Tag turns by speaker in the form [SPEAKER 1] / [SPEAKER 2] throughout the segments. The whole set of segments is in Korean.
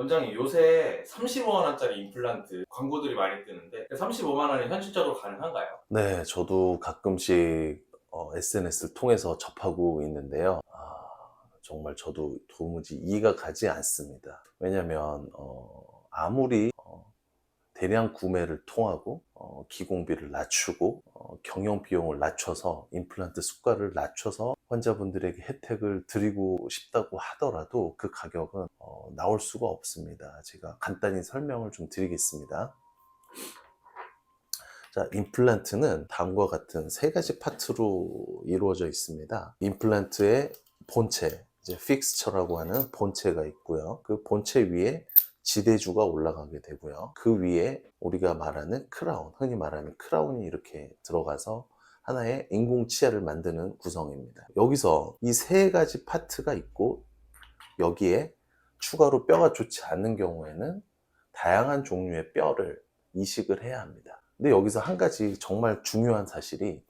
[SPEAKER 1] 원장님, 요새 35만 원짜리 임플란트 광고들이 많이 뜨는데 35만 원이 현실적으로 가능한가요?
[SPEAKER 2] 네, 저도 가끔씩 SNS를 통해서 접하고 있는데요. 정말 저도 도무지 이해가 가지 않습니다. 왜냐면 아무리 대량 구매를 통하고 기공비를 낮추고 경영 비용을 낮춰서 임플란트 수가를 낮춰서 환자분들에게 혜택을 드리고 싶다고 하더라도 그 가격은 나올 수가 없습니다. 제가 간단히 설명을 좀 드리겠습니다. 자, 임플란트는 다음과 같은 세 가지 파트로 이루어져 있습니다. 임플란트의 본체, 이제 픽스처라고 하는 본체가 있고요. 그 본체 위에 지대주가 올라가게 되고요. 그 위에 우리가 말하는 크라운, 흔히 말하는 크라운이 이렇게 들어가서 하나의 인공 치아를 만드는 구성입니다. 여기서 이 세 가지 파트가 있고, 여기에 추가로 뼈가 좋지 않는 경우에는 다양한 종류의 뼈를 이식을 해야 합니다. 근데 여기서 한 가지 정말 중요한 사실이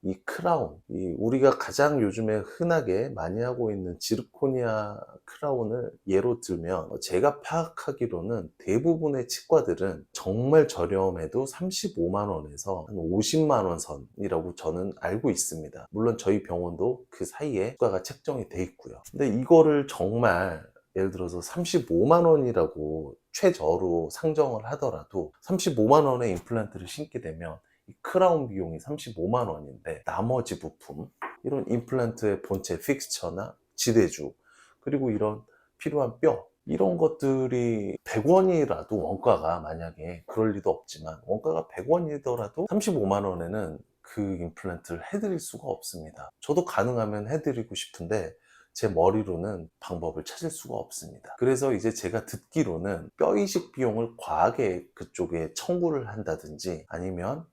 [SPEAKER 2] 이 크라운, 우리가 가장 요즘에 흔하게 많이 하고 있는 지르코니아 크라운을 예로 들면, 제가 파악하기로는 대부분의 치과들은 정말 저렴해도 35만 원에서 한 50만 원 선이라고 저는 알고 있습니다. 물론 저희 병원도 그 사이에 수가가 책정이 돼 있고요. 근데 이거를 정말 예를 들어서 35만 원이라고 최저로 상정을 하더라도 35만 원의 임플란트를 신게 되면 이 크라운 비용이 35만 원인데, 나머지 부품, 이런 임플란트의 본체 픽스처나 지대주, 그리고 이런 필요한 뼈, 이런 것들이 100원이라도, 원가가 만약에 그럴 리도 없지만 원가가 100원이더라도 35만 원에는 그 임플란트를 해드릴 수가 없습니다. 저도 가능하면 해드리고 싶은데 제 머리로는 방법을 찾을 수가 없습니다. 그래서 이제 제가 듣기로는 뼈 이식 비용을 과하게 그쪽에 청구를 한다든지, 아니면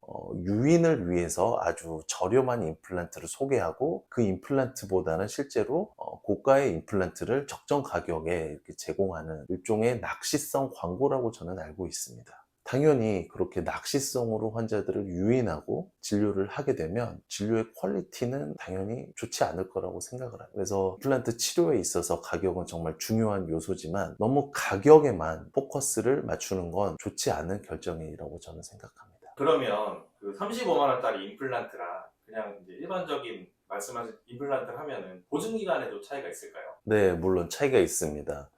[SPEAKER 2] 유인을 위해서 아주 저렴한 임플란트를 소개하고 그 임플란트보다는 실제로 고가의 임플란트를 적정 가격에 이렇게 제공하는 일종의 낚시성 광고라고 저는 알고 있습니다. 당연히 그렇게 낚시성으로 환자들을 유인하고 진료를 하게 되면 진료의 퀄리티는 당연히 좋지 않을 거라고 생각을 합니다. 그래서 임플란트 치료에 있어서 가격은 정말 중요한 요소지만, 너무 가격에만 포커스를 맞추는 건 좋지 않은 결정이라고 저는 생각합니다.
[SPEAKER 1] 그러면 그 35만 원짜리 임플란트랑 그냥 이제 일반적인 말씀하신 임플란트를 하면은 보증 기간에도 차이가 있을까요?
[SPEAKER 2] 네, 물론 차이가 있습니다.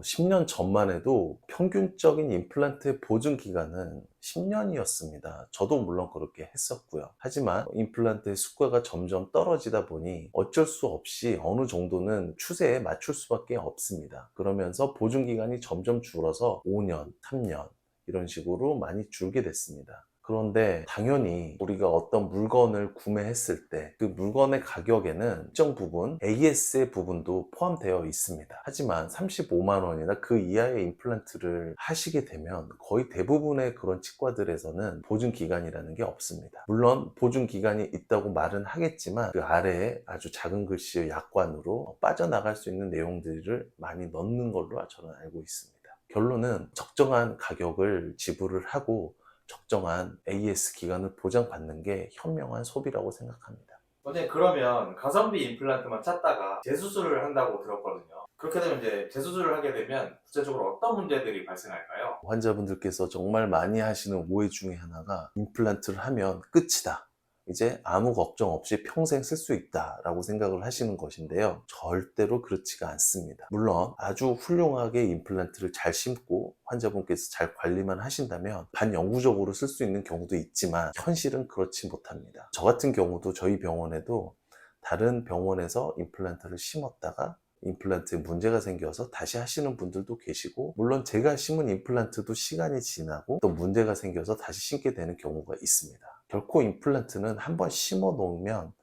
[SPEAKER 2] 10년 전만 해도 평균적인 임플란트의 보증 기간은 10년이었습니다. 저도 물론 그렇게 했었고요. 하지만 임플란트의 수가가 점점 떨어지다 보니 어쩔 수 없이 어느 정도는 추세에 맞출 수밖에 없습니다. 그러면서 보증 기간이 점점 줄어서 5년, 3년 이런 식으로 많이 줄게 됐습니다. 그런데 당연히 우리가 어떤 물건을 구매했을 때 그 물건의 가격에는 일정 부분 AS의 부분도 포함되어 있습니다. 하지만 35만 원이나 그 이하의 임플란트를 하시게 되면 거의 대부분의 그런 치과들에서는 보증 기간이라는 게 없습니다. 물론 보증 기간이 있다고 말은 하겠지만 그 아래에 아주 작은 글씨의 약관으로 빠져나갈 수 있는 내용들을 많이 넣는 걸로 저는 알고 있습니다. 결론은 적정한 가격을 지불을 하고 적정한 AS 기간을 보장받는 게 현명한 소비라고 생각합니다.
[SPEAKER 1] 원장님, 그러면 가성비 임플란트만 찾다가 재수술을 한다고 들었거든요. 그렇게 되면 이제 재수술을 하게 되면 구체적으로 어떤 문제들이 발생할까요?
[SPEAKER 2] 환자분들께서 정말 많이 하시는 오해 중에 하나가, 임플란트를 하면 끝이다, 이제 아무 걱정 없이 평생 쓸 수 있다 라고 생각을 하시는 것인데요, 절대로 그렇지가 않습니다. 물론 아주 훌륭하게 임플란트를 잘 심고 환자분께서 잘 관리만 하신다면 반영구적으로 쓸 수 있는 경우도 있지만, 현실은 그렇지 못합니다. 저 같은 경우도 저희 병원에도 다른 병원에서 임플란트를 심었다가 임플란트에 문제가 생겨서 다시 하시는 분들도 계시고, 물론 제가 심은 임플란트도 시간이 지나고 또 문제가 생겨서 다시 심게 되는 경우가 있습니다. 결코 임플란트는 한번 심어 놓으면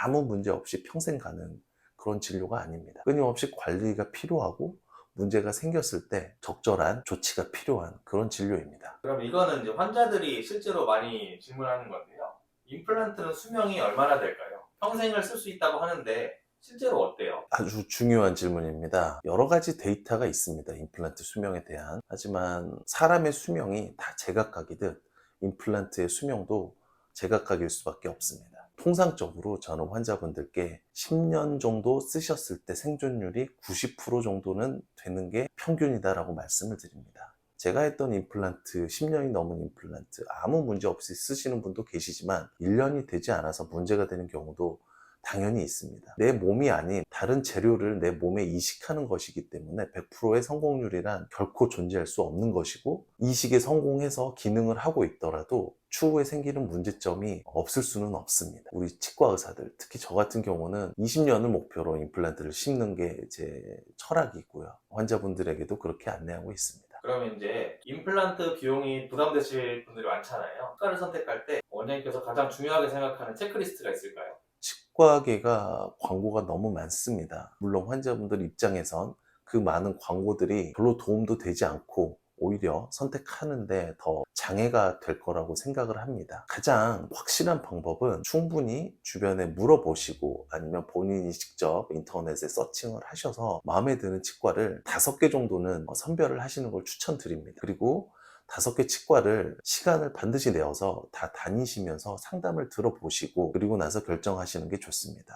[SPEAKER 2] 아무 문제 없이 평생 가는 그런 진료가 아닙니다. 끊임없이 관리가 필요하고 문제가 생겼을 때 적절한 조치가 필요한 그런 진료입니다.
[SPEAKER 1] 그럼 이거는 이제 환자들이 실제로 많이 질문하는 건데요. 임플란트는 수명이 얼마나 될까요? 평생을 쓸 수 있다고 하는데 실제로 어때요?
[SPEAKER 2] 아주 중요한 질문입니다. 여러 가지 데이터가 있습니다. 임플란트 수명에 대한. 하지만 사람의 수명이 다 제각각이듯 임플란트의 수명도 제각각일 수밖에 없습니다. 통상적으로 저는 환자분들께 10년 정도 쓰셨을 때 생존율이 90% 정도는 되는 게 평균이다라고 말씀을 드립니다. 제가 했던 임플란트, 10년이 넘은 임플란트 아무 문제 없이 쓰시는 분도 계시지만 1년이 되지 않아서 문제가 되는 경우도 당연히 있습니다. 내 몸이 아닌 다른 재료를 내 몸에 이식하는 것이기 때문에 100%의 성공률이란 결코 존재할 수 없는 것이고, 이식에 성공해서 기능을 하고 있더라도 추후에 생기는 문제점이 없을 수는 없습니다. 우리 치과 의사들, 특히 저 같은 경우는 20년을 목표로 임플란트를 심는 게 제 철학이고요. 환자분들에게도 그렇게 안내하고 있습니다.
[SPEAKER 1] 그러면 이제 임플란트 비용이 부담되실 분들이 많잖아요. 치과를 선택할 때 원장님께서 가장 중요하게 생각하는 체크리스트가 있을까요?
[SPEAKER 2] 치과계가 광고가 너무 많습니다. 물론 환자분들 입장에선 그 많은 광고들이 별로 도움도 되지 않고 오히려 선택하는데 더 장애가 될 거라고 생각을 합니다. 가장 확실한 방법은 충분히 주변에 물어보시고 아니면 본인이 직접 인터넷에 서칭을 하셔서 마음에 드는 치과를 5개 정도는 선별을 하시는 걸 추천드립니다. 그리고 5개 치과를 시간을 반드시 내어서 다 다니시면서 상담을 들어보시고 그리고 나서 결정하시는 게 좋습니다.